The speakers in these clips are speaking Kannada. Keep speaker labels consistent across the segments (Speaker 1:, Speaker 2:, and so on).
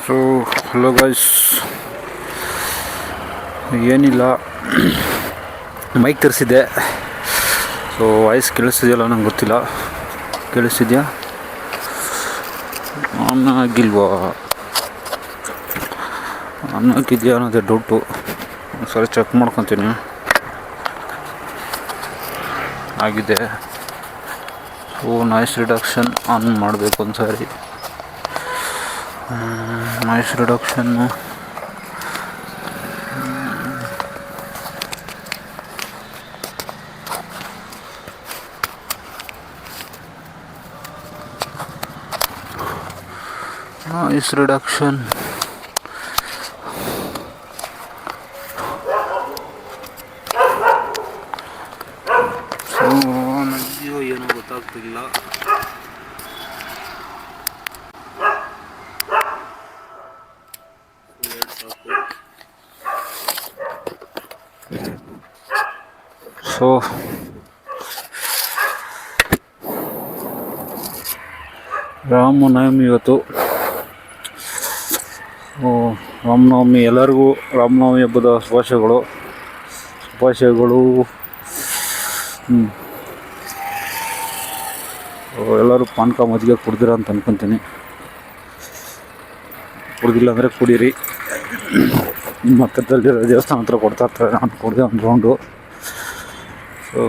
Speaker 1: ಸೊ ಹಲೋ ಗೈಸ್, ಏನಿಲ್ಲ, ಮೈಕ್ ತರಿಸಿದ್ದೆ. ಸೊ ವಾಯ್ಸ್ ಕೇಳಿಸ್ತಿದೆಯಲ್ಲ ನಂಗೆ ಗೊತ್ತಿಲ್ಲ. ಕೇಳಿಸ್ತಿದ್ಯಾ? ಆಗಿಲ್ವಾ? ಆಗಿದೆಯಾ ಅನ್ನೋದೇ ಡೌಟು. ಸರಿ ಚೆಕ್ ಮಾಡ್ಕೊತೀನಿ. ಆಗಿದೆ. ಸೊ ನಾಯ್ಸ್ ರಿಡಕ್ಷನ್ ಆನ್ ಮಾಡಬೇಕು ಒಂದ್ಸಾರಿ. ನಾಯ್ಸ್ ರಿಡಕ್ಷನ್ನು ಸೊ ನನಗೆ ಏನೂ ಗೊತ್ತಾಗ್ತಿಲ್ಲ. ಸೊ ರಾಮನವಮಿ ಇವತ್ತು. ರಾಮನವಮಿ ಎಲ್ಲರಿಗೂ ರಾಮನವಮಿ ಹಬ್ಬದ ಶುಭಾಶಯಗಳು. ಎಲ್ಲರೂ ಪಾನಕ ಮಜ್ಜಿಗೆ ಕುಡ್ದಿರ ಅಂತ ಅನ್ಕೊತೀನಿ. ಕುಡ್ದಿಲ್ಲ ಅಂದರೆ ಕುಡೀರಿ. ನಿಮ್ಮ ಹತ್ತಿರದಲ್ಲಿರೋ ದೇವಸ್ಥಾನ ಹತ್ರ ಕೊಡ್ತಾ ಇರ್ತಾರೆ. ನಾನು ಕುಡ್ದೆ ಒಂದು ರೌಂಡು. ಸೊ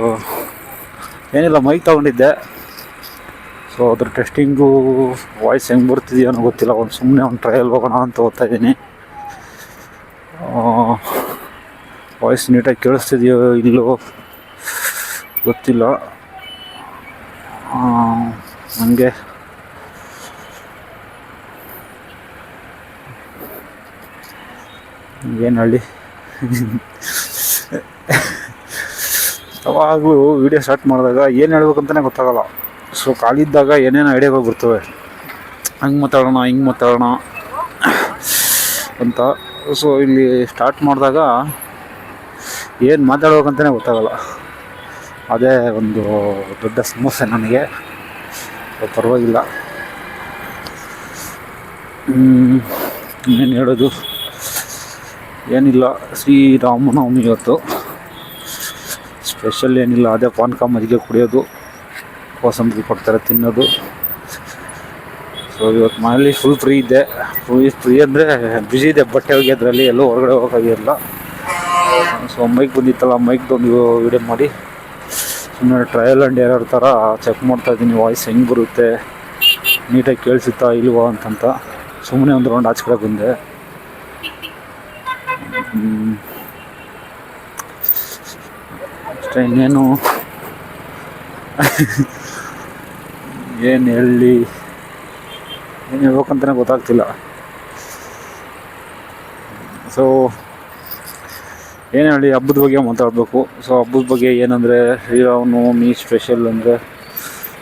Speaker 1: ಏನಿಲ್ಲ, ಮೈಕ್ ತೊಗೊಂಡಿದ್ದೆ. ಸೊ ಅದ್ರ ಟೆಸ್ಟಿಂಗು ವಾಯ್ಸ್ ಹೆಂಗೆ ಬರ್ತಿದೆಯೋ ಅನ್ನೋ ಗೊತ್ತಿಲ್ಲ. ಸುಮ್ಮನೆ ಒಂದು ಟ್ರಯಲ್ ಹೋಗೋಣ ಅಂತ ಓದ್ತಾಯಿದ್ದೀನಿ. ವಾಯ್ಸ್ ನೀಟಾಗಿ ಕೇಳಿಸ್ತಿದೆಯೋ ಇಲ್ಲೋ ಗೊತ್ತಿಲ್ಲ ನನಗೆ. ಏನು ಹೇಳಿ, ಯಾವಾಗಲೂ ವೀಡಿಯೋ ಸ್ಟಾರ್ಟ್ ಮಾಡಿದಾಗ ಏನು ಹೇಳ್ಬೇಕಂತಲೇ ಗೊತ್ತಾಗಲ್ಲ. ಸೊ ಖಾಲಿದ್ದಾಗ ಏನೇನು ಐಡಿಯಾಗಳು ಬರ್ತವೆ, ಹಂಗೆ ಮಾತಾಡೋಣ ಹಿಂಗೆ ಮಾತಾಡೋಣ ಅಂತ. ಸೊ ಇಲ್ಲಿ ಸ್ಟಾರ್ಟ್ ಮಾಡಿದಾಗ ಏನು ಮಾತಾಡ್ಬೇಕಂತಲೇ ಗೊತ್ತಾಗಲ್ಲ. ಅದೇ ಒಂದು ದೊಡ್ಡ ಸಮಸ್ಯೆ ನನಗೆ. ಪರವಾಗಿಲ್ಲ. ಏನು ಹೇಳೋದು, ಏನಿಲ್ಲ. ಶ್ರೀರಾಮನವಮಿ ಇವತ್ತು ಸ್ಪೆಷಲ್ ಏನಿಲ್ಲ. ಅದೇ ಪಾನಕ ಮಜ್ಜಿಗೆ ಕುಡಿಯೋದು, ಕೋಸಂಬರಿ ಕೊಡ್ತಾರೆ ತಿನ್ನೋದು. ಸೊ ಇವತ್ತು ಮನೇಲಿ ಫುಲ್ ಫ್ರೀ ಇದ್ದೆ. ಫ್ರೀ ಅಂದರೆ ಬ್ಯುಸಿ ಇದೆ. ಬಟ್ಟೆ ಒಗೆಯೋದ್ರಲ್ಲಿ ಎಲ್ಲೂ ಹೊರಗಡೆ ಹೋಗೋಕ್ಕಾಗಿರಲ್ಲ. ಸೊ ಮೈಕ್ ಬಂದಿತ್ತಲ್ಲ, ಮೈಕ್ದೊಂದು ವೀಡಿಯೋ ಮಾಡಿ ಸುಮ್ಮನೆ ಟ್ರಯಲ್ ಆ್ಯಂಡ್ ಎರರ್ ಥರ ಚೆಕ್ ಮಾಡ್ತಾಯಿದ್ದೀನಿ. ವಾಯ್ಸ್ ಹೆಂಗೆ ಬರುತ್ತೆ, ನೀಟಾಗಿ ಕೇಳಿಸುತ್ತಾ ಇಲ್ವಾ ಅಂತಂತ. ಸುಮ್ಮನೆ ಒಂದು ರೌಂಡ್ ಆಚೆ ಕಡೆ ಬಂದೆ. ಅಷ್ಟೇ, ಇನ್ನೇನು ಏನು ಹೇಳಿ, ಏನು ಹೇಳ್ಬೇಕಂತಲೇ ಗೊತ್ತಾಗ್ತಿಲ್ಲ. ಸೊ ಏನು ಹೇಳಿ, ಹಬ್ಬದ ಬಗ್ಗೆ ಮಾತಾಡಬೇಕು. ಸೊ ಹಬ್ಬದ ಬಗ್ಗೆ ಏನಂದರೆ, ಶ್ರೀರಾಮನವಮಿ ಸ್ಪೆಷಲ್ ಅಂದರೆ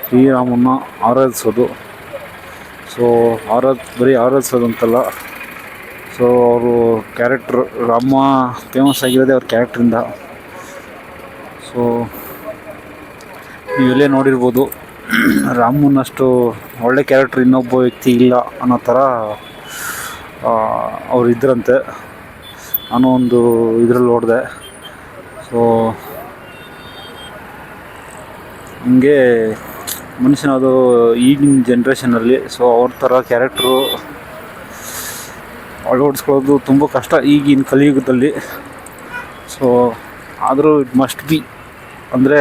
Speaker 1: ಶ್ರೀರಾಮನ ಆರಾಧಿಸೋದು. ಸೊ ಬರೀ ಆರಾಧಿಸೋದು ಅಂತಲ್ಲ. ಸೊ ಅವರು ಕ್ಯಾರೆಕ್ಟ್ರ್, ರಾಮ ಫೇಮಸ್ ಆಗಿರೋದೇ ಅವ್ರ ಕ್ಯಾರೆಕ್ಟ್ರಿಂದ. ಸೊ ನೀವೆಲ್ಲೇ ನೋಡಿರ್ಬೋದು, ರಾಮನಷ್ಟು ಒಳ್ಳೆ ಕ್ಯಾರೆಕ್ಟ್ರ್ ಇನ್ನೊಬ್ಬ ವ್ಯಕ್ತಿ ಇಲ್ಲ ಅನ್ನೋ ಥರ ಅವ್ರು ಇದ್ರಂತೆ. ನಾನು ಒಂದು ಇದರಲ್ಲಿ ನೋಡಿದೆ. ಸೊ ಹಂಗೆ ಮನುಷ್ಯನದು ಈಗಿನ ಜನ್ರೇಷನಲ್ಲಿ. ಸೊ ಅವ್ರ ಥರ ಕ್ಯಾರೆಕ್ಟ್ರು ಅಳವಡಿಸ್ಕೊಳ್ಳೋದು ತುಂಬ ಕಷ್ಟ ಈಗಿನ ಕಲಿಯುಗದಲ್ಲಿ. ಸೊ ಆದರೂ ಇಟ್ ಮಸ್ಟ್ ಬಿ, ಅಂದರೆ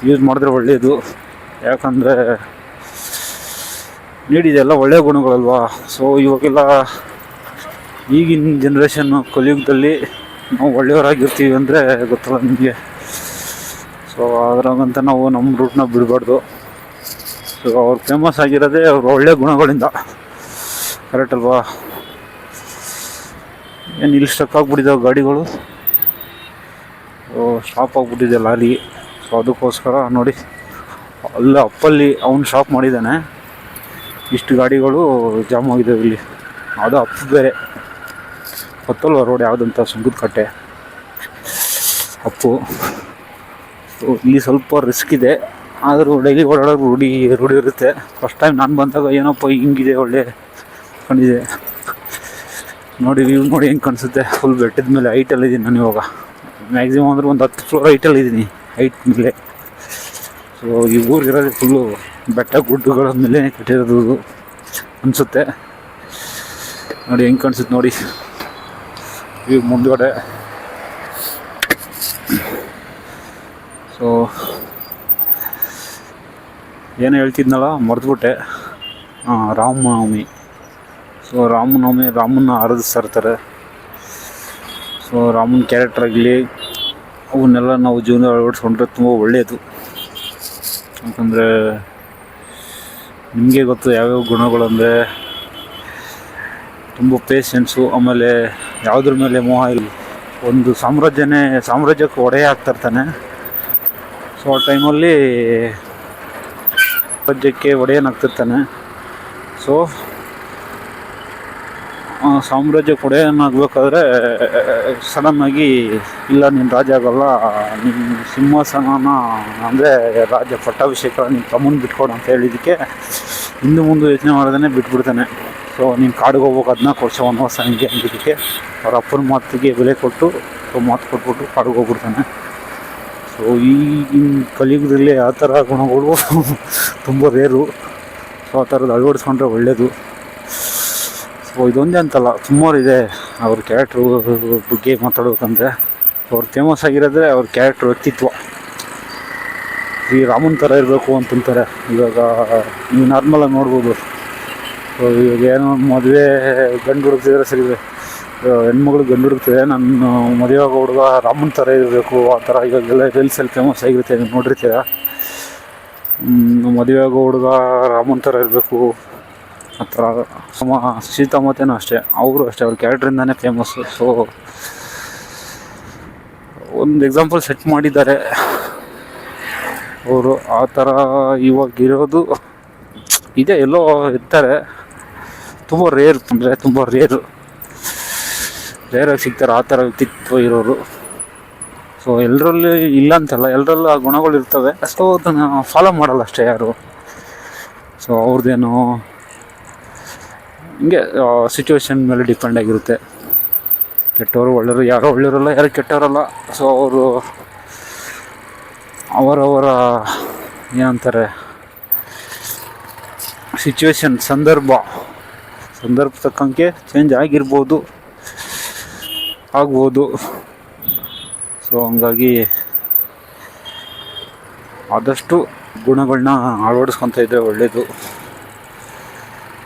Speaker 1: ಯೂಸ್ ಮಾಡಿದ್ರೆ ಒಳ್ಳೆಯದು. ಯಾಕಂದರೆ ನೀಡಿದೆಲ್ಲ ಒಳ್ಳೆಯ ಗುಣಗಳಲ್ವಾ. ಸೊ ಇವಾಗೆಲ್ಲ ಈಗಿನ ಜನ್ರೇಷನ್ನು ಕಲಿಯುಗದಲ್ಲಿ ನಾವು ಒಳ್ಳೆಯವರಾಗಿರ್ತೀವಿ ಅಂದರೆ ಗೊತ್ತಲ್ಲ ನಿಮಗೆ. ಸೊ ಅದ್ರಾಗಂತ ನಾವು ನಮ್ಮ ರೂಟ್ನ ಬಿಡಬಾರ್ದು. ಸೊ ಅವ್ರು ಫೇಮಸ್ ಆಗಿರೋದೇ ಅವ್ರ ಒಳ್ಳೆಯ ಗುಣಗಳಿಂದ, ಕರೆಕ್ಟ್ ಅಲ್ವಾ? ಏನು ಇಲ್ಲಿ ಸ್ಟಕ್ ಆಗಿಬಿಟ್ಟಿದ್ದಾವೆ ಗಾಡಿಗಳು. ಸ್ಟಾಪ್ ಆಗಿಬಿಟ್ಟಿದೆ ಲಾರಿ. ಸೊ ಅದಕ್ಕೋಸ್ಕರ ನೋಡಿ, ಅಲ್ಲ ಅಪ್ಪಲ್ಲಿ ಅವ್ನು ಸ್ಟಾಪ್ ಮಾಡಿದ್ದಾನೆ. ಇಷ್ಟು ಗಾಡಿಗಳು ಜಾಮ್ ಆಗಿದ್ದಾವೆ ಇಲ್ಲಿ. ಅದು ಅಪ್ಪು ಬೇರೆ ಗೊತ್ತಲ್ವ ರೋಡ್ ಯಾವುದಂತ, ಸುಂಕದಕಟ್ಟೆ ಅಪ್ಪು. ಇಲ್ಲಿ ಸ್ವಲ್ಪ ರಿಸ್ಕ್ ಇದೆ. ಆದರೂ ಡೈಲಿ ಓಡಾಡೋದು ರೂಢಿ ಇರುತ್ತೆ. ಫಸ್ಟ್ ಟೈಮ್ ನಾನು ಬಂದಾಗ ಏನಪ್ಪ ಹಿಂಗಿದೆ ಒಳ್ಳೆ ನಿಂತ್ಕೊಂಡಿದೆ. ನೋಡಿ ವ್ಯೂ ನೋಡಿ ಹೆಂಗೆ ಕಾಣಿಸುತ್ತೆ. ಫುಲ್ ಬೆಟ್ಟದ ಮೇಲೆ ಹೈಟಲ್ಲಿದ್ದೀನಿ ನಾನು ಇವಾಗ. ಮ್ಯಾಕ್ಸಿಮಮ್ ಅಂದರೆ ಒಂದು 10 ಫ್ಲೋರ್ ಹೈಟಲ್ಲಿದ್ದೀನಿ, ಹೈಟ್ ಮೇಲೆ. ಸೊ ಈ ಊರಿರೋದು ಫುಲ್ಲು ಬೆಟ್ಟ ಗುಡ್ಡಗಳ ಮೇಲೆ ಕಟ್ಟಿರೋದು ಅನಿಸುತ್ತೆ. ನೋಡಿ ಹೆಂಗೆ ಕಾಣಿಸುತ್ತೆ ನೋಡಿ ವ್ಯೂ ಮುಂದುಗಡೆ. ಸೊ ಏನು ಹೇಳ್ತಿದ್ನಲ್ಲ ಮರೆತುಬಿಟ್ಟೆ. ರಾಮನವಮಿ. ಸೊ ರಾಮನ ಆರಾಧಿಸ್ತಾರೆ. ಸೊ ರಾಮನ ಕ್ಯಾರೆಕ್ಟರ್ ಆಗಲಿ ಅವನ್ನೆಲ್ಲ ನಾವು ಜೀವನ ಅಳವಡಿಸ್ಕೊಂಡ್ರೆ ತುಂಬ ಒಳ್ಳೆಯದು. ಯಾಕಂದರೆ ನಿಮಗೆ ಗೊತ್ತು ಯಾವ್ಯಾವ ಗುಣಗಳಂದರೆ ತುಂಬ ಪೇಷನ್ಸು, ಆಮೇಲೆ ಯಾವುದ್ರ ಮೇಲೆ ಮೋಹ ಇಲ್ಲ. ಒಂದು ಸಾಮ್ರಾಜ್ಯಕ್ಕೆ ಒಡೆಯ ಆಗ್ತಿರ್ತಾನೆ. ಸೊ ಆ ಟೈಮಲ್ಲಿ ರಾಜ್ಯಕ್ಕೆ ಒಡೆಯನಾಗ್ತಿರ್ತಾನೆ. ಸೊ ಸಾಮ್ರಾಜ್ಯಕ್ಕೆ ಒಡೆಯನಾಗಬೇಕಾದ್ರೆ ಸಡನ್ನಾಗಿ ಇಲ್ಲ ನೀನು ರಾಜ ಆಗೋಲ್ಲ, ನೀನು ಸಿಂಹಾಸನ ಅಂದರೆ ರಾಜ್ಯ ಪಟ್ಟಾಭಿಷೇಕ ನೀನು ತಮ್ಮನ್ನು ಬಿಟ್ಕೊಡು ಅಂತ ಹೇಳಿದ್ದಕ್ಕೆ ಹಿಂದೆ ಮುಂದೆ ಯೋಚನೆ ಮಾಡ್ದೇ ಬಿಟ್ಬಿಡ್ತಾನೆ. ಸೊ ನೀನು ಕಾಡಿಗೆ ಹೋಗ್ಬೇಕು 14 ವರ್ಷ ವನವಾಸ ಹಂಗೆ ಅಂದಿದ್ದಕ್ಕೆ ಅವ್ರ ಅಪ್ಪನ ಮಾತಿಗೆ ಬೆಲೆ ಕೊಟ್ಟು ಮಾತು ಕೊಟ್ಬಿಟ್ಟು ಕಾಡಿಗೆ ಹೋಗ್ಬಿಡ್ತಾನೆ. ಸೊ ಈಗಿನ ಕಲಿಯುಗದಲ್ಲಿ ಆ ಥರ ಗುಣಗಳು ತುಂಬ ರೇರು. ಸೊ ಆ ಥರದ್ದು ಅಳವಡಿಸ್ಕೊಂಡ್ರೆ ಒಳ್ಳೆಯದು. ಸೊ ಇದೊಂದೇ ಅಂತಲ್ಲ, ಸುಮಾರು ಇದೆ ಅವ್ರ ಕ್ಯಾರೆಕ್ಟ್ರು ಬಗ್ಗೆ ಮಾತಾಡ್ಬೇಕಂದ್ರೆ. ಅವ್ರು ಫೇಮಸ್ ಆಗಿರೋದ್ರೆ ಅವ್ರ ಕ್ಯಾರೆಕ್ಟ್ರ್ ವ್ಯಕ್ತಿತ್ವ. ಈ ರಾಮನ ಥರ ಇರಬೇಕು ಅಂತಂತಾರೆ. ಇವಾಗ ನೀವು ನಾರ್ಮಲಾಗಿ ನೋಡ್ಬೋದು. ಸೊ ಇವಾಗ ಏನೋ ಮದುವೆ ಗಂಡು ಹುಡುಕ್ತಿದ್ರೆ ಸರಿ, ಹೆಣ್ಮಗಳು ಗಂಡು ಹುಡುಕ್ತಿದೆ, ನಾನು ಮದುವೆ ಆಗೋ ಹುಡುಗ ರಾಮನ ಥರ ಇರಬೇಕು ಆ ಥರ. ಇವಾಗೆಲ್ಲ ರೀಲ್ಸಲ್ಲಿ ಫೇಮಸ್ ಆಗಿರುತ್ತೆ, ನೀವು ನೋಡಿರ್ತೀರ. ಮದುವೆ ಆಗೋ ಹುಡುಗ ರಾಮನ ಥರ ಇರಬೇಕು ಆ ಥರ. ಸೀತಾಮಾತೆನೂ ಅಷ್ಟೇ, ಅವರು ಅಷ್ಟೇ, ಅವ್ರ ಕ್ಯಾರೆಕ್ಟ್ರಿಂದಾನೇ ಫೇಮಸ್ಸು. ಸೊ ಒಂದು ಎಕ್ಸಾಂಪಲ್ ಸೆಟ್ ಮಾಡಿದ್ದಾರೆ ಅವರು. ಆ ಥರ ಇವಾಗಿರೋದು ಇದೆ, ಎಲ್ಲೋ ಇರ್ತಾರೆ. ತುಂಬ ರೇರ್ ಅಂದರೆ ತುಂಬ ರೇರಾಗಿ ಸಿಗ್ತಾರೆ ಆ ಥರ ವ್ಯಕ್ತಿತ್ವ ಇರೋರು. ಸೊ ಎಲ್ಲರಲ್ಲಿ ಇಲ್ಲ ಅಂತಲ್ಲ, ಎಲ್ಲರಲ್ಲೂ ಆ ಗುಣಗಳು ಇರ್ತವೆ. ಸೊ ಅದನ್ನು ಫಾಲೋ ಮಾಡಲ್ಲ ಅಷ್ಟೇ ಯಾರು. ಸೊ ಅವ್ರದ್ದೇನೋ ಹಿಂಗೆ ಸಿಚುವೇಶನ್ ಮೇಲೆ ಡಿಪೆಂಡ್ ಆಗಿರುತ್ತೆ. ಕೆಟ್ಟವರು ಒಳ್ಳೆಯವರು, ಯಾರೋ ಒಳ್ಳೆಯವರಲ್ಲ, ಯಾರು ಕೆಟ್ಟವರಲ್ಲ. ಸೊ ಅವರು ಅವರವರ ಏನಂತಾರೆ ಸಿಚುವೇಶನ್, ಸಂದರ್ಭ ತಕ್ಕಂಗೆ ಚೇಂಜ್ ಆಗ್ಬೋದು. ಸೊ ಹಂಗಾಗಿ ಆದಷ್ಟು ಗುಣಗಳನ್ನ ಅಳವಡಿಸ್ಕೊತ ಇದ್ದರೆ ಒಳ್ಳೆಯದು.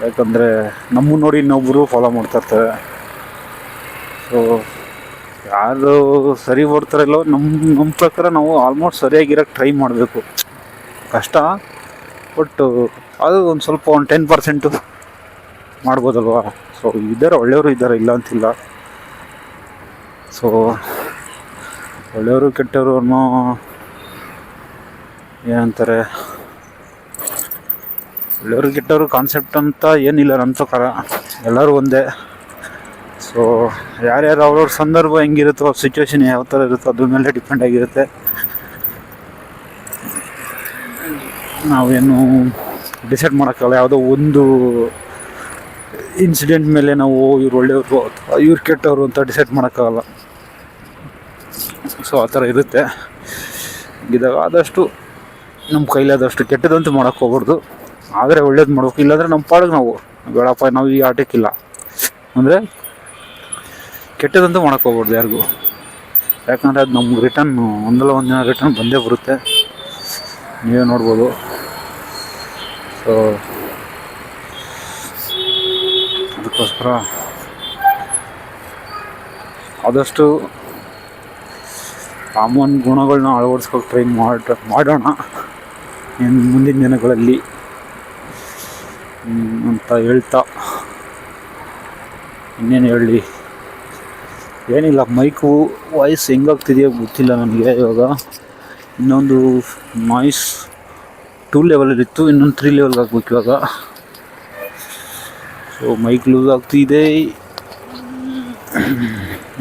Speaker 1: ಯಾಕಂದರೆ ನಮ್ಮ ನೋಡಿ ಇನ್ನೊಬ್ಬರು ಫಾಲೋ ಮಾಡ್ತಾಯಿರ್ತಾರೆ. ಸೊ ಯಾರು ಸರಿ ಬರ್ತಾರಲ್ಲೋ ನಮ್ಮ ಪ್ರಕಾರ ನಾವು ಆಲ್ಮೋಸ್ಟ್ ಸರಿಯಾಗಿರೋಕ್ಕೆ ಟ್ರೈ ಮಾಡಬೇಕು. ಕಷ್ಟ, ಬಟ್ ಅದು ಒಂದು ಸ್ವಲ್ಪ 10% ಮಾಡ್ಬೋದಲ್ವ. ಸೊ ಇದ್ದಾರೆ, ಒಳ್ಳೆಯವರು ಇದ್ದಾರೆ, ಇಲ್ಲ ಅಂತಿಲ್ಲ. ಸೊ ಒಳ್ಳೆಯವರು ಕೆಟ್ಟವರು ಅನ್ನೋ ಏನಂತಾರೆ, ಒಳ್ಳೆಯವರು ಕೆಟ್ಟವರು ಕಾನ್ಸೆಪ್ಟ್ ಅಂತ ಏನಿಲ್ಲ ನನ್ನ ಪ್ರಕಾರ. ಎಲ್ಲರೂ ಒಂದೇ. ಸೊ ಯಾರ್ಯಾರು ಅವ್ರವ್ರ ಸಂದರ್ಭ ಹೆಂಗಿರುತ್ತೋ, ಅವ್ರ ಸಿಚುವೇಶನ್ ಯಾವ ಥರ ಇರುತ್ತೋ ಅದ್ರ ಮೇಲೆ ಡಿಪೆಂಡ್ ಆಗಿರುತ್ತೆ. ನಾವೇನು ಡಿಸೈಡ್ ಮಾಡೋಕ್ಕಲ್ಲ. ಯಾವುದೋ ಒಂದು ಇನ್ಸಿಡೆಂಟ್ ಮೇಲೆ ನಾವು ಇವ್ರು ಒಳ್ಳೆಯವರು ಅಥವಾ ಇವ್ರು ಕೆಟ್ಟವರು ಅಂತ ಡಿಸೈಡ್ ಮಾಡೋಕ್ಕಾಗಲ್ಲ. ಸೊ ಆ ಥರ ಇರುತ್ತೆ. ಇದಾಗ ಆದಷ್ಟು ನಮ್ಮ ಕೈಲಾದಷ್ಟು ಕೆಟ್ಟದಂತೂ ಮಾಡೋಕ್ಕೆ ಹೋಗ್ಬಾರ್ದು. ಆದರೆ ಒಳ್ಳೇದು ಮಾಡ್ಬೇಕು. ಇಲ್ಲಾಂದರೆ ನಮ್ಮ ಪಾಡಿಗೆ ನಾವು ಬೇಡಪ್ಪ, ನಾವು ಈ ಆಟಕ್ಕಿಲ್ಲ ಅಂದರೆ ಕೆಟ್ಟದಂತೂ ಮಾಡೋಕ್ಕೆ ಹೋಗ್ಬಾರ್ದು ಯಾರಿಗೂ. ಯಾಕಂದರೆ ಅದು ನಮ್ಗೆ ರಿಟರ್ನ್ ಒಂದಲ್ಲ ಒಂದು ದಿನ ರಿಟರ್ನ್ ಬಂದೇ ಬರುತ್ತೆ, ನೀವೇ ನೋಡ್ಬೋದು. ಸೊ ಅದಕ್ಕೋಸ್ಕರ ಆದಷ್ಟು ಕಾಮನ್ ಗುಣಗಳನ್ನ ಅಳವಡಿಸ್ಕೊಂಡು ಟ್ರೈ ಮಾಡೋಣ ಇನ್ನು ಮುಂದಿನ ದಿನಗಳಲ್ಲಿ ಅಂತ ಹೇಳ್ತಾ, ಇನ್ನೇನು ಹೇಳಲಿ, ಏನಿಲ್ಲ. ಮೈಕು ವಾಯ್ಸ್ ಹೆಂಗಾಗ್ತಿದೆಯೋ ಗೊತ್ತಿಲ್ಲ ನನಗೆ. ಇವಾಗ ಇನ್ನೊಂದು ನಾಯ್ಸ್ 2 ಲೆವೆಲಲ್ಲಿತ್ತು, ಇನ್ನೊಂದು 3 ಲೆವೆಲ್ಗೆ ಹಾಕ್ಬೇಕು ಇವಾಗ. ಸೊ ಮೈಕ್ ಲೂಸ್ ಆಗ್ತಿದೆ,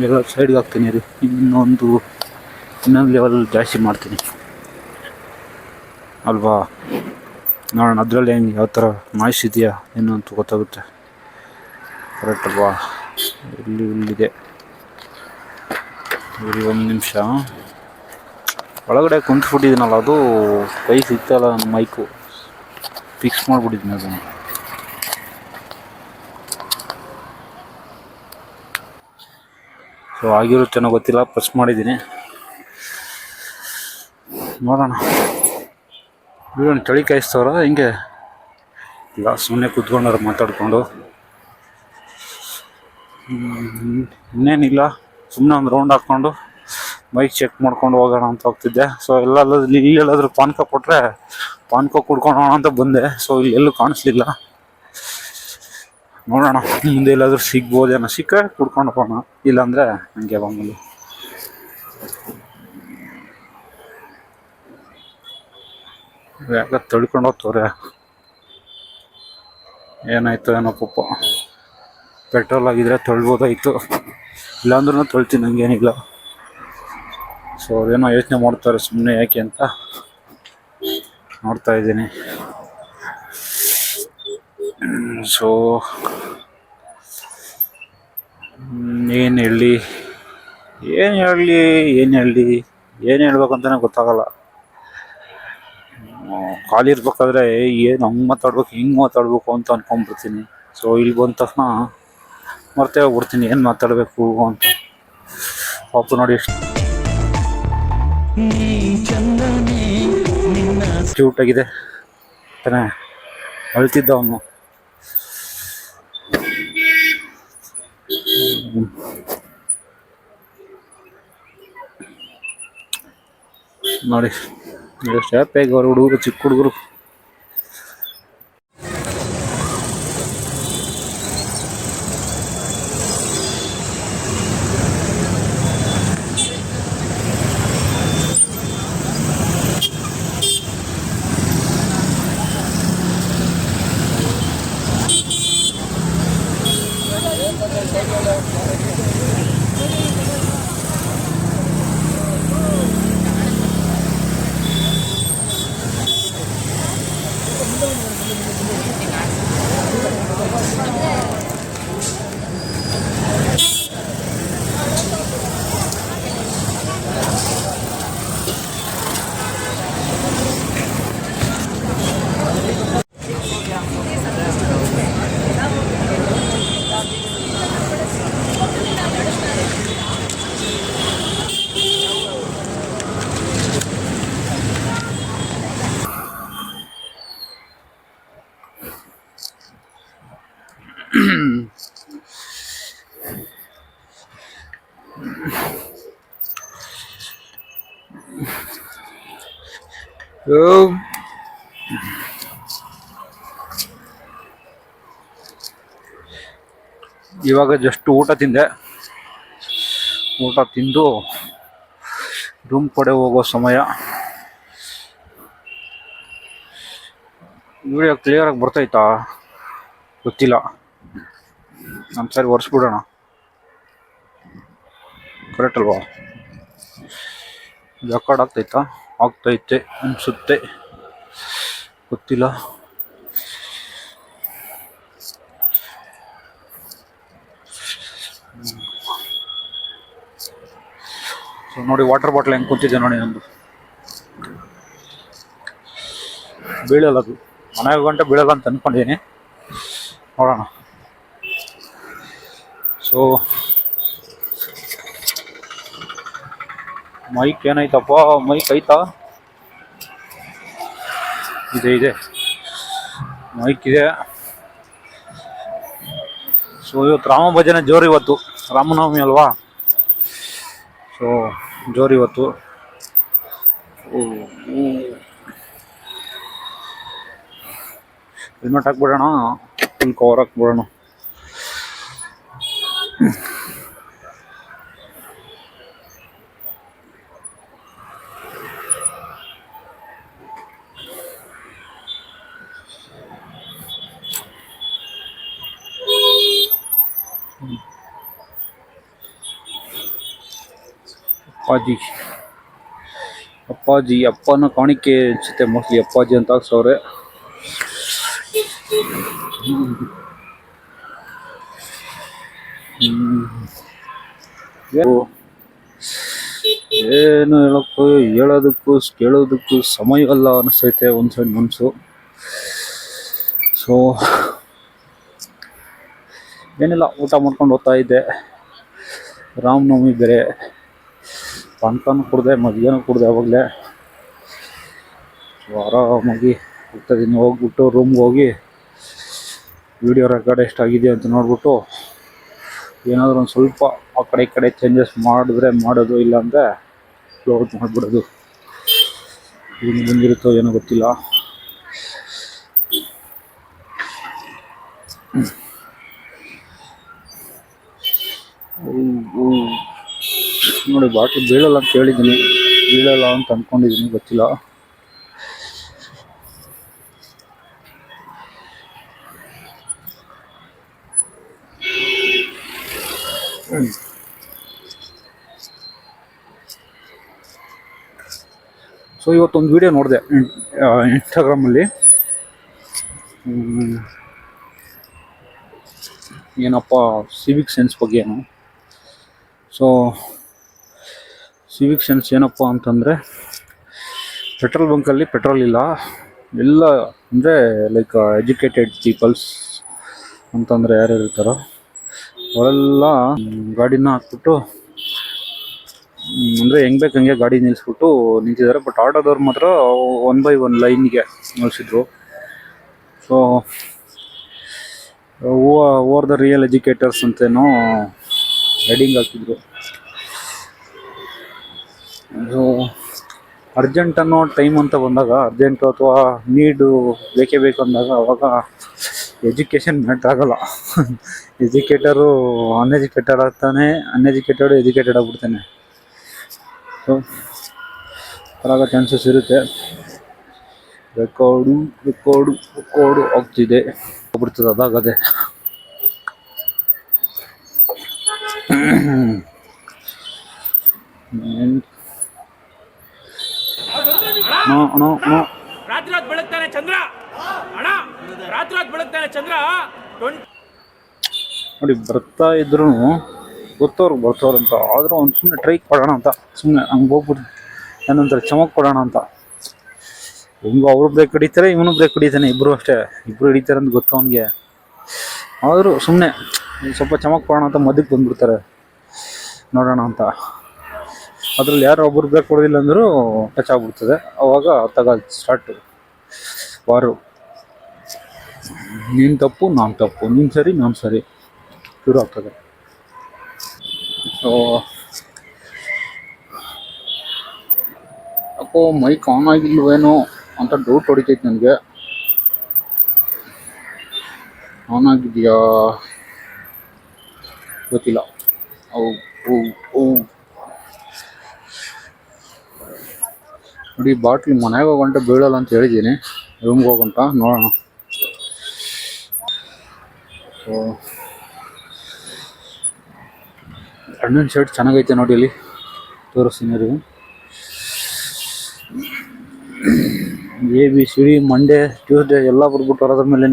Speaker 1: ಎಲ್ಲ ಸೈಡ್ಗೆ ಹಾಕ್ತೀನಿ ರೀ. ಇನ್ನೊಂದು ಲೆವೆಲ್ ಜಾಸ್ತಿ ಮಾಡ್ತೀನಿ ಅಲ್ವಾ. ನೋಡೋಣ ಅದರಲ್ಲಿ ಹೆಂಗೆ ಯಾವ ಥರ ನಾಯ್ಸ್ ಇದೆಯಾ ಏನು ಅಂತ ಗೊತ್ತಾಗುತ್ತೆ. ಕರೆಕ್ಟ್ ಅಲ್ವಾ? ಇಲ್ಲಿದೆ. ಇಲ್ಲಿ 1 ನಿಮಿಷ ಒಳಗಡೆ ಕುಂತ್ಬಿಟ್ಟಿದ್ದೀನಲ್ಲ, ಅದು ಕೈ ಸಿಗ್ತಾಯಿಲ್ಲ. ನನ್ನ ಮೈಕು ಫಿಕ್ಸ್ ಮಾಡಿಬಿಟ್ಟಿದ್ದೀನಿ ಅದನ್ನು. ಸೊ ಆಗಿರುತ್ತೇನೋ ಗೊತ್ತಿಲ್ಲ, ಪ್ರೆಸ್ ಮಾಡಿದ್ದೀನಿ. ನೋಡೋಣ. ಇವನು ಚಳಿ ಕಾಯಿಸ್ತವ್ರ ಹಿಂಗೆ? ಇಲ್ಲ, ಸುಮ್ಮನೆ ಕೂತ್ಕೊಂಡವ್ರು ಮಾತಾಡಿಕೊಂಡು. ಇನ್ನೇನಿಲ್ಲ, ಸುಮ್ಮನೆ ಒಂದು ರೌಂಡ್ ಹಾಕ್ಕೊಂಡು ಬೈಕ್ ಚೆಕ್ ಮಾಡ್ಕೊಂಡು ಹೋಗೋಣ ಅಂತ ಹೋಗ್ತಿದ್ದೆ. ಸೊ ಎಲ್ಲಾದ್ರೂ ಪಾನ್ಕ ಕೊಟ್ಟರೆ ಪಾನ್ಕ ಕುಡ್ಕೊಂಡು ಹೋಗೋಣ ಅಂತ ಬಂದೆ. ಸೊ ಇಲ್ಲಿ ಎಲ್ಲೂ ಕಾಣಿಸ್ಲಿಲ್ಲ. ನೋಡೋಣ ಮುಂದೆ ಎಲ್ಲಾದರೂ ಸಿಗ್ಬೋದೇನೋ. ಸಿಕ್ಕರೆ ಕುಡ್ಕೊಂಡು ಹೋಗೋಣ, ಇಲ್ಲಾಂದರೆ ಹಂಗೆ ಮಾಮೂಲಿ. ಯಾಕೆ ತಳ್ಕೊಂಡು ಹೋಗ್ತವ್ರೆ? ಏನಾಯ್ತು ಏನೋ ಪಾಪ. ಪೆಟ್ರೋಲ್ ಆಗಿದ್ರೆ ತೊಳ್ಬೋದಾಯಿತು, ಇಲ್ಲಾಂದ್ರೂ ತೊಳ್ತೀನಿ, ಹಂಗೇನಿಲ್ಲ. ಸೊ ಅವ್ರೇನೋ ಯೋಚನೆ ಮಾಡ್ತಾರೆ ಸುಮ್ಮನೆ ಯಾಕೆ ಅಂತ ನೋಡ್ತಾ ಇದ್ದೀನಿ. ಸೊ ಏನು ಹೇಳ್ಬೇಕಂತಲೇ ಗೊತ್ತಾಗಲ್ಲ. ಖಾಲಿ ಇರ್ಬೇಕಾದ್ರೆ ಏನು ಹಂಗೆ ಮಾತಾಡ್ಬೇಕು ಹಿಂಗೆ ಮಾತಾಡ್ಬೇಕು ಅಂತ ಅಂದ್ಕೊಂಡ್ಬಿಡ್ತೀನಿ. ಸೊ ಇಲ್ಲಿ ಬಂದ ತಕ್ಷಣ ಮರ್ತೇ ಹೋಗ್ಬಿಡ್ತೀನಿ ಏನು ಮಾತಾಡಬೇಕು ಅಂತ. ಪಾಪ ನೋಡಿ ಎಷ್ಟು ಕ್ಯೂಟಾಗಿದೆ ತಾನೇ, ಅಳ್ತಿದ್ದ ಅವನು. ನೋಡಿ ಎಷ್ಟು ಹ್ಯಾಪಿಯಾಗಿ ಅವ್ರ ಹುಡುಗರು, ಚಿಕ್ಕ ಹುಡುಗರು. ಇವಾಗ ಜಸ್ಟ್ ಊಟ ತಿಂದೆ. ಊಟ ತಿಂದು ರೂಮ್ ಕಡೆ ಹೋಗೋ ಸಮಯ. ವಿಡಿಯೋ ಕ್ಲಿಯರಾಗಿ ಬರ್ತೈತಾ ಗೊತ್ತಿಲ್ಲ, ನಮ್ಮ ಸರಿ ಒರೆಸ್ಬಿಡೋಣ. ಕರೆಕ್ಟ್ ಅಲ್ವಾ? ರೆಕಾರ್ಡ್ ಆಗ್ತೈತೆ ಅನಿಸುತ್ತೆ, ಗೊತ್ತಿಲ್ಲ. ಸೊ ನೋಡಿ ವಾಟರ್ ಬಾಟ್ಲ್ ಹೆಂಗೆ ಕೂತಿದ್ದೆ ನೋಡಿ, ನಂದು ಬೀಳಲ್ಲ, ಅದು ಮನೆಗೆ ಗಂಟೆ ಬೀಳಲ್ಲ ಅಂತ ಅಂದ್ಕೊಂಡಿದ್ದೀನಿ. ನೋಡೋಣ. ಸೊ ಮೈಕ್ ಏನಾಯ್ತಪ್ಪ? ಮೈಕ್ ಐತಾ? ಇದೆ ಮೈಕ್ ಇದೆ. ಸೊ ಇವತ್ತು ರಾಮ ಭಜನೆ ಜೋರು. ಇವತ್ತು ರಾಮನವಮಿ ಅಲ್ವಾ? ಸೊ ಜೋರು ಇವತ್ತು. ಹೆಲ್ಮೆಟ್ ಹಾಕ್ಬಿಡೋಣ, ಫುಲ್ ಕವರ್ ಹಾಕ್ಬಿಡೋಣ. ಅಪ್ಪಾಜಿ ಅಪ್ಪನ ಕಾಣಿಕೆ ಅನ್ಸುತ್ತೆ, ಮೋಸ್ಟ್ಲಿ ಅಪ್ಪಾಜಿ ಅಂತ ಹಾಕ್ಸವ್ರೆ. ಏನು ಹೇಳೋದಕ್ಕೂ ಕೇಳೋದಕ್ಕೂ ಸಮಯವಲ್ಲ ಅನಿಸ್ತೈತೆ ಒಂದು ಸೈಡ್ ಮನಸ್ಸು. ಸೊ ಏನಿಲ್ಲ, ಊಟ ಮಾಡ್ಕೊಂಡು ಹೋಗ್ತಾ ಇದ್ದೆ. ರಾಮನವಮಿ ಬೇರೆ, ಪಾನ್ಕಾನು ಕುಡ್ದೆ, ಮದ್ಯನೂ ಕುಡ್ದೆ ಅವಾಗಲೇ. ಆರಾಮಾಗಿ ಹೋಗ್ತಾಯಿದ್ದೀನಿ. ಹೋಗ್ಬಿಟ್ಟು ರೂಮ್ಗೆ ಹೋಗಿ ವಿಡಿಯೋ ರೆಕಾರ್ಡ್ ಎಷ್ಟಾಗಿದೆ ಅಂತ ನೋಡ್ಬಿಟ್ಟು ಏನಾದರೂ ಒಂದು ಸ್ವಲ್ಪ ಆ ಕಡೆ ಈ ಕಡೆ ಚೇಂಜಸ್ ಮಾಡಿದ್ರೆ ಮಾಡೋದು, ಇಲ್ಲಾಂದರೆ ಕ್ಲೋಸ್ ಮಾಡಿಬಿಡೋದು. ಏನು ಬಂದಿರುತ್ತೋ ಏನೋ ಗೊತ್ತಿಲ್ಲ. ನೋಡಿ, ಬಾಟ್ಲಿ ಬೀಳಲ್ಲ ಅಂತ ಹೇಳಿದ್ದೀನಿ, ಬೀಳಲ್ಲ ಅಂತ ಅಂದ್ಕೊಂಡಿದ್ದೀನಿ, ಗೊತ್ತಿಲ್ಲ. ಸೊ ಇವತ್ತೊಂದು ವಿಡಿಯೋ ನೋಡಿದೆ ಇನ್ಸ್ಟಾಗ್ರಾಮಲ್ಲಿ. ಏನಪ್ಪ, ಸಿವಿಕ್ ಸೆನ್ಸ್ ಬಗ್ಗೆ ಏನು. ಸೊ ಸಿವಿಕ್ ಸೆನ್ಸ್ ಏನಪ್ಪ ಅಂತಂದರೆ, ಪೆಟ್ರೋಲ್ ಬಂಕಲ್ಲಿ ಪೆಟ್ರೋಲ್ ಇಲ್ಲ, ಎಲ್ಲ ಅಂದರೆ ಲೈಕ್ ಎಜುಕೇಟೆಡ್ ಪೀಪಲ್ಸ್ ಅಂತಂದರೆ ಯಾರ್ಯಾರು ಇರ್ತಾರೋ ಅವರೆಲ್ಲ ಗಾಡಿನ ಹಾಕ್ಬಿಟ್ಟು, ಅಂದರೆ ಹೆಂಗೆ ಬೇಕು ಹಂಗೆ ಗಾಡಿ ನಿಲ್ಲಿಸ್ಬಿಟ್ಟು ನಿಂತಿದ್ದಾರೆ. ಬಟ್ ಆಟೋದವ್ರು ಮಾತ್ರ 1 by 1 ಲೈನ್ಗೆ ನಿಲ್ಲಿಸಿದ್ರು. So over the real educators ಅಂತೇನೋ ಹೆಡಿಂಗ್ ಹಾಕಿದ್ರು. ಸೊ ಅರ್ಜೆಂಟ್ ಅನ್ನೋ ಟೈಮ್ ಅಂತ ಬಂದಾಗ, ಅರ್ಜೆಂಟು ಅಥವಾ ನೀಡು ಬೇಕೇ ಬೇಕು ಅಂದಾಗ, ಅವಾಗ ಎಜುಕೇಷನ್ ಮ್ಯಾಟ್ರ್ ಆಗೋಲ್ಲ. ಎಜುಕೇಟರು ಅನ್ಎಜುಕೇಟೆಡ್ ಆಗ್ತಾನೆ, ಅನ್ಎಜುಕೇಟೆಡ್ ಎಜುಕೇಟೆಡ್ ಆಗ್ಬಿಡ್ತಾನೆ. ಸೊ ಅವಾಗ ಚಾನ್ಸಸ್ ಇರುತ್ತೆ. ರೆಕಾರ್ಡು ಆಗ್ತಿದೆ, ಹೋಗ್ಬಿಡ್ತದೆ, ಅದಾಗದೆ.
Speaker 2: ರಾತ್ರಿ ಬೆಳಗ್ತಾನೆ ಚಂದ್ರ ಅಣ್ಣ, ರಾತ್ರಿ ಬೆಳಗ್ತಾನೆ ಚಂದ್ರ.
Speaker 1: ನೋಡಿ, ಬರ್ತಾ ಇದ್ರು ಬರ್ತಾರಂತ, ಆದರೂ ಒಂದು ಸುಮ್ಮನೆ ಟ್ರೈ ಕೊಡೋಣ ಅಂತ, ಸುಮ್ಮನೆ ಹಂಗೆ ಹೋಗ್ಬಿಟ್ಟು ಏನಂತಾರೆ ಚಮಕ್ ಕೊಡೋಣ ಅಂತ. ಹೆಂಗೋ ಅವರು ಬ್ರೇಕ್ ಹಿಡಿತಾರೆ, ಇವನು ಬ್ರೇಕ್ ಹಿಡಿತಾನೆ, ಇಬ್ಬರು ಅಷ್ಟೇ, ಇಬ್ಬರು ಹಿಡಿತಾರೆ ಅಂತ ಗೊತ್ತು ಅವನಿಗೆ. ಆದರೂ ಸುಮ್ಮನೆ ಸ್ವಲ್ಪ ಚಮಕ್ ಕೊಡೋಣ ಅಂತ ಮಧ್ಯಕ್ಕೆ ಬಂದ್ಬಿಡ್ತಾರೆ, ನೋಡೋಣ ಅಂತ. ಅದ್ರಲ್ಲಿ ಯಾರು ಒಬ್ಬರು ಬ್ರೇಕ್ ಕೊಡೋದಿಲ್ಲ ಅಂದರೂ ಟಚ್ ಆಗ್ಬಿಡ್ತದೆ. ಅವಾಗ ತಗೋದು ಸ್ಟಾರ್ಟು ವಾರು. ನೀನು ತಪ್ಪು ನಾನು ತಪ್ಪು, ನೀನು ಸರಿ ನಾನು ಸರಿ ಶುರು ಆಗ್ತದೆ. ಸೊ ಅಪ್ಪೋ ಮೈಕ್ ಆನ್ ಆಗಿಲ್ವೇನೋ ಅಂತ ಡೌಟ್ ಹೊಡಿತೈತೆ ನನಗೆ. ಆನ್ ಆಗಿದೆಯಾ ಗೊತ್ತಿಲ್ಲ. ನೋಡಿ, ಬಾಟ್ಲಿ ಮನೆಗೆ ಹೋಗಂಟ ಬೀಳಲ್ಲ ಅಂತ ಹೇಳಿದ್ದೀನಿ, ರೂಮ್ಗೆ ಹೋಗಂಟ ನೋಡೋಣ. ಸೊ ಅಣ್ಣನ ಶರ್ಟ್ ಚೆನ್ನಾಗೈತೆ ನೋಡಿ, ಇಲ್ಲಿ ತೋರಿಸ್ತೀನಿ ರೀ. ABCD ಮಂಡೇ ಟ್ಯೂಸ್ಡೇ ಎಲ್ಲ ಬರ್ಬಿಟ್ಟು ಅದ್ರ ಮೇಲೇ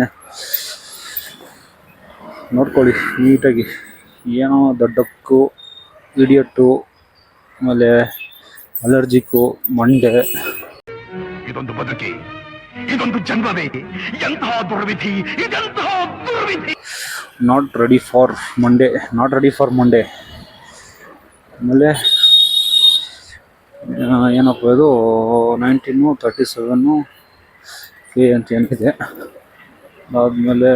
Speaker 1: ನೋಡ್ಕೊಳ್ಳಿ ನೀಟಾಗಿ. ಏನೋ ದೊಡ್ಡಕ್ಕೂ ಇಡಿಯಟ್ಟು, ಆಮೇಲೆ ಅಲರ್ಜಿಕ್ಕು, ಮಂಡೆ.
Speaker 3: ಇದೊಂದು ಬದುಕಿ, ಇದೊಂದು ಜನ್ಮವೇ, ಎಂತಹ ದುರ್ವಿಧಿ, ಇದೆಂತಹ ದುರ್ವಿಧಿ.
Speaker 1: Not ready for Monday. ಆಮೇಲೆ ಏನಪ್ಪ ಇದು 19, 37 ಫೇ ಅಂತ ಏನಿದೆ. ಅದಾದಮೇಲೆ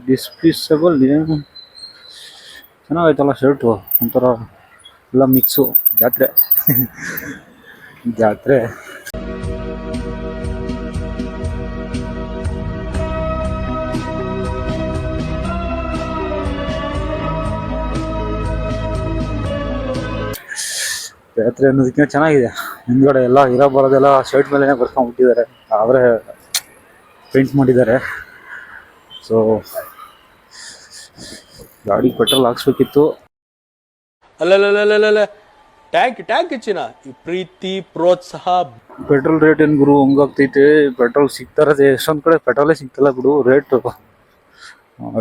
Speaker 1: ಡಿಸ್ಪೀಸಬಲ್ ಏನು ಚೆನ್ನಾಗೈತಲ್ಲ ಶರ್ಟು, ಒಂಥರ ಎಲ್ಲ ಮಿಕ್ಸು. ಜಾತ್ರೆ ಅನ್ನೋದಕ್ಕಿಂತ ಚೆನ್ನಾಗಿದೆ. ಹಿಂದ್ಗಡೆ ಎಲ್ಲ ಇರೋ ಬರೋದೆಲ್ಲ ಶರ್ಟ್ ಮೇಲೆ ಬರ್ಕೊಂಡ್ಬಿಟ್ಟಿದ್ದಾರೆ, ಆದರೆ ಪೇಂಟ್ ಮಾಡಿದ್ದಾರೆ. ಸೊ ಗಾಡಿ ಪೆಟ್ರೋಲ್ ಹಾಕ್ಸ್ಬೇಕಿತ್ತು.
Speaker 2: ಅಲ್ಲ ಟ್ಯಾಂಕ್ ಹೆಚ್ಚಿನ ಈ ಪ್ರೀತಿ ಪ್ರೋತ್ಸಾಹ.
Speaker 1: ಪೆಟ್ರೋಲ್ ರೇಟ್ ಏನು ಗುರು ಹಂಗಾಗ್ತೈತೆ. ಪೆಟ್ರೋಲ್ ಸಿಗ್ತಾರದೆ, ಎಷ್ಟೊಂದು ಕಡೆ ಪೆಟ್ರೋಲೇ ಸಿಗ್ತಲ್ಲ ಬಿಡು. ರೇಟು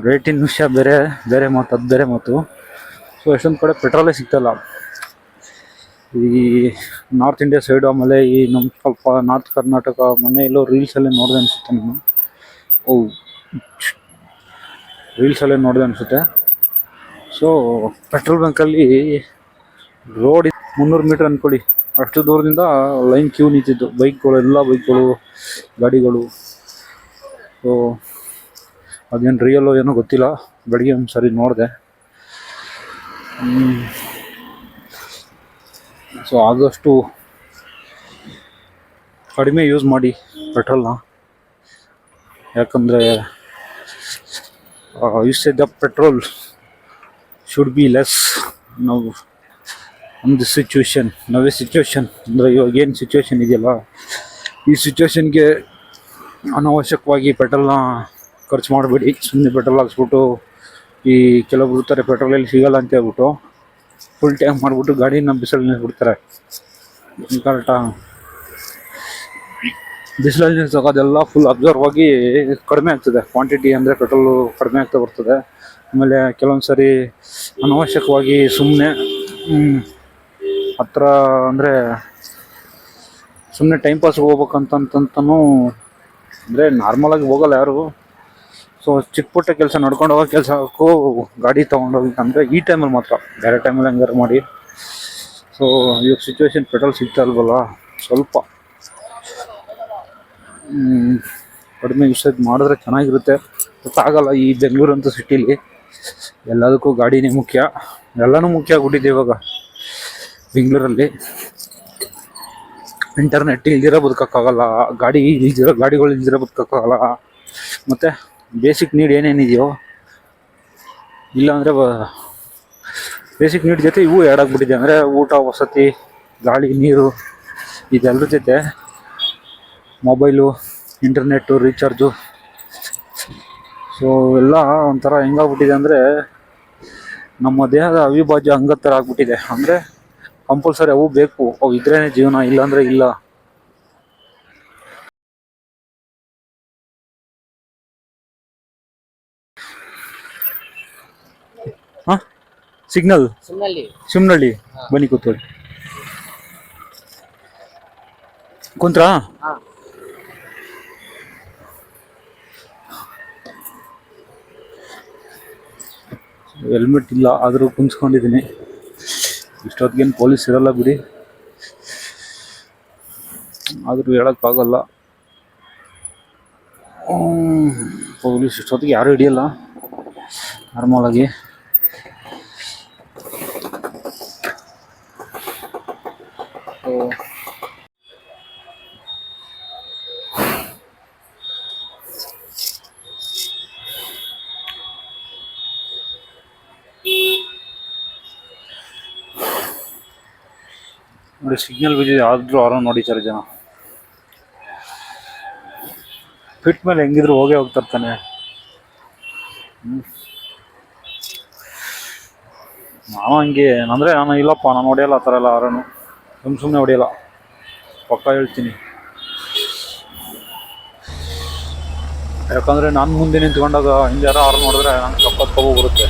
Speaker 1: ರೇಟಿನ ವಿಷಯ ಬೇರೆ ಬೇರೆ ಮಾತು, ಅದು ಬೇರೆ ಮಾತು. ಸೊ ಎಷ್ಟೊಂದು ಕಡೆ ಪೆಟ್ರೋಲೇ ಸಿಗ್ತಲ್ಲ ಈ ನಾರ್ತ್ ಇಂಡಿಯಾ ಸೈಡು. ಆಮೇಲೆ ಈ ನಮ್ಮ ಸ್ವಲ್ಪ ನಾರ್ತ್ ಕರ್ನಾಟಕ ಮೊನ್ನೆ ಎಲ್ಲೋ ರೀಲ್ಸಲ್ಲೇ ನೋಡಿದೆ ಅನಿಸುತ್ತೆ ನಾನು. ರೀಲ್ಸಲ್ಲೇ ನೋಡಿದೆ ಅನಿಸುತ್ತೆ. ಸೊ ಪೆಟ್ರೋಲ್ ಬಂಕಲ್ಲಿ ರೋಡ್ 300 ಮೀಟ್ರ್ ಅಂದ್ಕೊಳ್ಳಿ, ಅಷ್ಟು ದೂರದಿಂದ ಲೈನ್ ಕ್ಯೂ ನಿಂತಿದ್ದು ಬೈಕ್ಗಳು, ಎಲ್ಲ ಬೈಕ್ಗಳು, ಗಾಡಿಗಳು. ಸೊ ಅದೇನು ರಿಯಲ್ಲೋ ಏನೋ ಗೊತ್ತಿಲ್ಲ, ಬೆಳಗ್ಗೆ ಒಂದು ಸರಿ ನೋಡಿದೆ. ಸೊ ಆದಷ್ಟು ಕಡಿಮೆ ಯೂಸ್ ಮಾಡಿ ಪೆಟ್ರೋಲ್ನ, ಯಾಕಂದರೆ usage of petrol should be less ನಾವು ಆನ್ ದಿಸ್ ಸಿಚುವೇಶನ್. ನವೇ ಸಿಚುವೇಶನ್ ಅಂದರೆ ಇವಾಗ ಏನು ಸಿಚುವೇಶನ್ ಇದೆಯಲ್ಲ, ಈ ಸಿಚುವೇಶನ್ಗೆ ಅನಾವಶ್ಯಕವಾಗಿ ಪೆಟ್ರೋಲ್ನ ಖರ್ಚು ಮಾಡಬೇಡಿ. ಸುಮ್ಮನೆ ಪೆಟ್ರೋಲ್ ಹಾಕ್ಸ್ಬಿಟ್ಟು, ಈ ಕೆಲವೊಬ್ರು ಇರ್ತಾರೆ ಪೆಟ್ರೋಲಲ್ಲಿ ಸಿಗಲ್ಲ ಅಂತ ಹೇಳ್ಬಿಟ್ಟು ಫುಲ್ ಟ್ಯಾಂಕ್ ಮಾಡಿಬಿಟ್ಟು ಗಾಡಿನ ಬಿಸಿಲಲ್ಲಿ ನಿಲ್ಲಿಸ್ಬಿಡ್ತಾರೆ. ಕರೆಕ್ಟಾ? ಬಿಸಿಲಲ್ಲಿ ನಿಲ್ಸೋದೆಲ್ಲ ಫುಲ್ ಅಬ್ಸರ್ವ್ ಆಗಿ ಕಡಿಮೆ ಆಗ್ತದೆ ಕ್ವಾಂಟಿಟಿ, ಅಂದರೆ ಪೆಟ್ರೋಲು ಕಡಿಮೆ ಆಗ್ತಾ ಬರ್ತದೆ. ಆಮೇಲೆ ಕೆಲವೊಂದು ಸರಿ ಅನಾವಶ್ಯಕವಾಗಿ ಸುಮ್ಮನೆ ಹತ್ರ ಅಂದರೆ ಸುಮ್ಮನೆ ಟೈಮ್ ಪಾಸ್ಗೆ ಹೋಗ್ಬೇಕಂತಂತನೂ, ಅಂದರೆ ನಾರ್ಮಲಾಗಿ ಹೋಗಲ್ಲ ಯಾರು. ಸೊ ಚಿಕ್ಕ ಪುಟ್ಟ ಕೆಲಸ, ನಡ್ಕೊಂಡು ಹೋಗೋ ಕೆಲಸಕ್ಕೂ ಗಾಡಿ ತೊಗೊಂಡೋಗಿ, ಅಂದರೆ ಈ ಟೈಮಲ್ಲಿ ಮಾತ್ರ, ಬೇರೆ ಟೈಮಲ್ಲಿ ಹಂಗಾರು ಮಾಡಿ. ಸೊ ಇವಾಗ ಸಿಚುವೇಶನ್ ಪೆಟ್ರೋಲ್ ಸಿಗ್ತಾ ಇಲ್ವಲ್ಲ, ಸ್ವಲ್ಪ ಕಡಿಮೆ ಯೂಸೇಜ್ ಮಾಡಿದ್ರೆ ಚೆನ್ನಾಗಿರುತ್ತೆ. ಗೊತ್ತಾಗಲ್ಲ, ಈ ಬೆಂಗಳೂರಂಥ ಸಿಟಿಲಿ ಎಲ್ಲದಕ್ಕೂ ಗಾಡಿನೇ ಮುಖ್ಯ, ಎಲ್ಲನೂ ಮುಖ್ಯ ಆಗ್ಬಿಟ್ಟಿದೆ ಇವಾಗ ಬೆಂಗಳೂರಲ್ಲಿ. ಇಂಟರ್ನೆಟ್ ಇಲ್ದಿರೋ ಬದುಕೋಕ್ಕಾಗಲ್ಲ, ಗಾಡಿಗಳು ಇಲ್ದಿರೋ ಬದುಕೋಕ್ಕಾಗಲ್ಲ. ಮತ್ತು ಬೇಸಿಕ್ ನೀಡ್ ಏನೇನಿದೆಯೋ, ಇಲ್ಲಾಂದರೆ ಬೇಸಿಕ್ ನೀಡ್ ಜೊತೆ ಇವು ಎರಡಾಗ್ಬಿಟ್ಟಿದೆ. ಅಂದರೆ ಊಟ, ವಸತಿ, ಗಾಳಿ, ನೀರು, ಇದೆಲ್ಲರ ಜೊತೆ ಮೊಬೈಲು, ಇಂಟರ್ನೆಟ್ಟು, ರೀಚಾರ್ಜು. ಸೊ ಎಲ್ಲ ಒಂಥರ ಹೆಂಗಾಗ್ಬಿಟ್ಟಿದೆ ಅಂದರೆ ನಮ್ಮ ದೇಹದ ಅವಿಭಾಜ್ಯ ಅಂಗದ ಥರ ಆಗ್ಬಿಟ್ಟಿದೆ. ಅಂದರೆ ಕಂಪಲ್ಸರಿ ಅವು ಬೇಕು, ಅವು ಇದ್ರೇ ಜೀವನ, ಇಲ್ಲಾಂದರೆ ಇಲ್ಲ. ಹಾಂ, ಶಿಮ್ನಳ್ಳಿ ಬನ್ನಿ ಕೂತ್ಕೊಳ್ಳಿ. ಕುಂತ್ರಾ? ಹೆಲ್ಮೆಟ್ ಇಲ್ಲ, ಆದರೂ ಕುಂತ್ಕೊಂಡಿದ್ದೀನಿ. ಇಷ್ಟೊತ್ತಿಗೇನು ಪೊಲೀಸ್ ಇರಲ್ಲ ಬಿಡಿ, ಆದರೂ ಹೇಳೋಕ್ಕಾಗಲ್ಲ. ಪೊಲೀಸ್ ಇಷ್ಟೊತ್ತಿಗೆ ಯಾರೂ ಹಿಡಿಯಲ್ಲ ನಾರ್ಮಲಾಗಿ. ನೋಡಿ, ಸಿಗ್ನಲ್ ಬಿದ್ದಿದೆ ಆದರೂ ಆರಾಮ್ ನೋಡಿದ್ದಾರೆ ಜನ. ಫಿಟ್ ಮೇಲೆ ಹೆಂಗಿದ್ರು ಹೋಗೇ ಹೋಗ್ತಾನೆ. ನಾನು ಹಂಗೆ, ಅಂದರೆ ನಾನು ಇಲ್ಲಪ್ಪ, ನಾನು ಹೊಡೆಯಲ್ಲ ಆ ಥರ ಎಲ್ಲ ಆರಾನು, ಸುಮ್ಮನೆ ಹೊಡೆಯಲ್ಲ, ಪಕ್ಕ ಹೇಳ್ತೀನಿ. ಯಾಕಂದರೆ ನಾನು ಮುಂದೆ ನಿಂತ್ಕೊಂಡಾಗ ಹಿಂದೆ ಯಾರೋ ಆರು ನೋಡಿದ್ರೆ ನಂಗೆ ಕಪ್ಪತ್ತು ಬರುತ್ತೆ.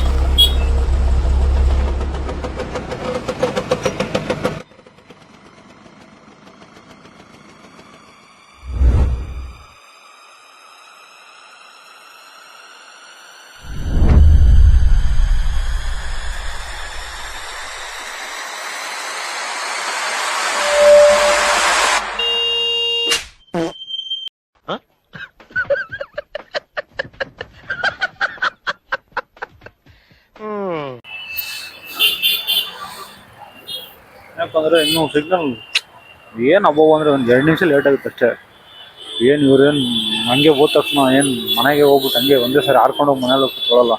Speaker 1: ಯಾಕಂದರೆ ಇನ್ನೂ ಸಿಗ್ನಲ್ ಏನು ಅಬೋವ್ ಅಂದರೆ ಒಂದು 2 ನಿಮಿಷ ಲೇಟ್ ಆಗುತ್ತೆ ಅಷ್ಟೇ. ಏನು ಇವ್ರೇನು ಹಂಗೆ ಹೋದ ತಕ್ಷಣ ಏನು ಮನೆಗೆ ಹೋಗ್ಬಿಟ್ಟು ಹಂಗೆ ಒಂದೇ ಸಾರಿ ಹಾರ್ಕೊಂಡೋಗಿ ಮನೇಲಿ ಹೋಗಿ ಕೂತ್ಕೊಳ್ಳಲ್ಲ,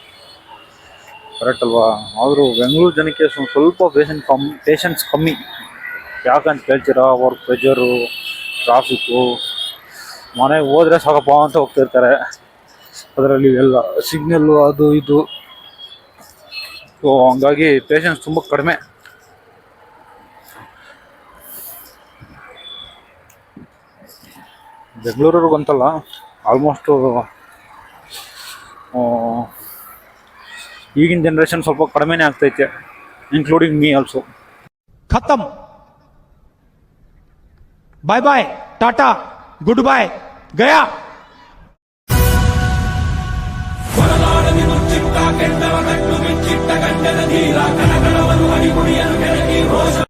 Speaker 1: ಕರೆಕ್ಟ್ ಅಲ್ವಾ? ಆದರೂ ಬೆಂಗಳೂರು ಜನಕ್ಕೆ ಸ್ವಲ್ಪ ಪೇಷನ್ಸ್ ಕಮ್ಮಿ. ಯಾಕಂತ ಕೇಳ್ತೀರಾ? ವರ್ಕ್ ಪ್ರೆಷರು, ಟ್ರಾಫಿಕ್ಕು, ಮನೆಗೆ ಹೋದರೆ ಸಾಕಪ್ಪ ಅಂತ ಹೋಗ್ತಿರ್ತಾರೆ. ಅದರಲ್ಲಿ ಎಲ್ಲ ಸಿಗ್ನಲ್ಲು ಅದು ಇದು. ಸೊ ಹಂಗಾಗಿ ಪೇಷನ್ಸ್ ತುಂಬ ಕಡಿಮೆ. ಬೆಂಗಳೂರಿಗಂತಲ್ಲ, ಆಲ್ಮೋಸ್ಟು ಈಗಿನ ಜನ್ರೇಷನ್ ಸ್ವಲ್ಪ ಕಡಿಮೆನೇ ಆಗ್ತೈತೆ, ಇನ್ಕ್ಲೂಡಿಂಗ್ ಮೀ ಆಲ್ಸೋ.
Speaker 4: खत्म, bye bye, tata, good bye, गया.